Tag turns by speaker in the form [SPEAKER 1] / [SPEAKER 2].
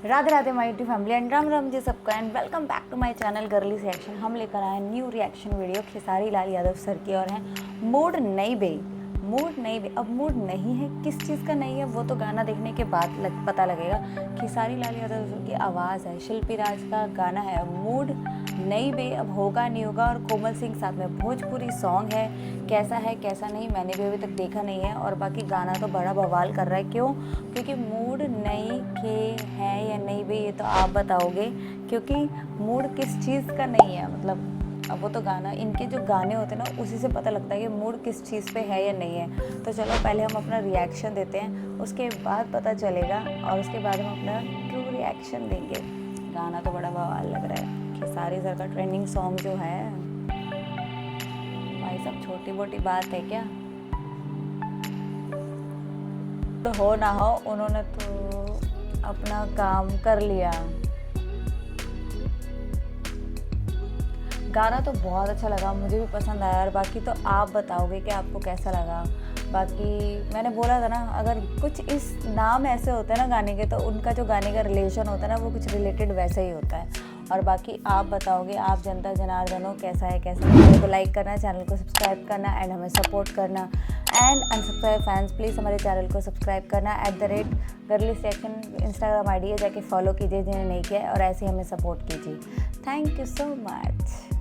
[SPEAKER 1] Radhe Radhe my YouTube family and Ram Ram ji सबको and welcome back to my channel girly reaction. हम लेकर आए new reaction video Khesari Lal Yadav sir की और हैं मूड नहीं बे। अब मूड नहीं है, किस चीज़ का नहीं है वो तो गाना देखने के बाद पता लगेगा। खेसारी लाल यादव सर की आवाज़ है, शिल्पी राज का गाना है मूड नहीं बे। अब होगा नहीं होगा और कोमल सिंह साथ में भोजपुरी सॉन्ग है। कैसा नहीं मैंने भी अभी तक देखा नहीं है। और बाकी गाना तो बड़ा बवाल कर रहा है। क्यों? क्योंकि मूड नहीं के है या नहीं बे ये तो आप बताओगे, क्योंकि मूड किस चीज़ का नहीं है। मतलब अब वो तो गाना, इनके जो गाने होते हैं ना उसी से पता लगता है कि मूड किस चीज़ पे है या नहीं है। तो चलो पहले हम अपना रिएक्शन देते हैं, उसके बाद पता चलेगा और उसके बाद हम अपना ट्रू रिएक्शन देंगे। गाना तो बड़ा बवाल लग रहा है। खेसारी सर का ट्रेंडिंग सॉन्ग जो है भाई सब छोटी मोटी बात है क्या? तो हो ना हो उन्होंने तो अपना काम कर लिया। गाना तो बहुत अच्छा लगा, मुझे भी पसंद आया। और बाकी तो आप बताओगे कि आपको कैसा लगा। बाकी मैंने बोला था ना, अगर कुछ इस नाम ऐसे होते हैं ना गाने के, तो उनका जो गाने का रिलेशन होता है ना वो कुछ रिलेटेड वैसे ही होता है। और बाकी आप बताओगे, आप जनता जनार्दन हो, कैसा है कैसा नहीं। वीडियो को लाइक करना, चैनल को सब्सक्राइब करना एंड हमें सपोर्ट करना। एंड अनसब्सक्राइब फैंस प्लीज़ हमारे चैनल को सब्सक्राइब करना। @गर्ली रिएक्शन इंस्टाग्राम ID है, जाके फॉलो कीजिए जिन्हें नहीं किया है, और ऐसे ही हमें सपोर्ट कीजिए। Thank you so much.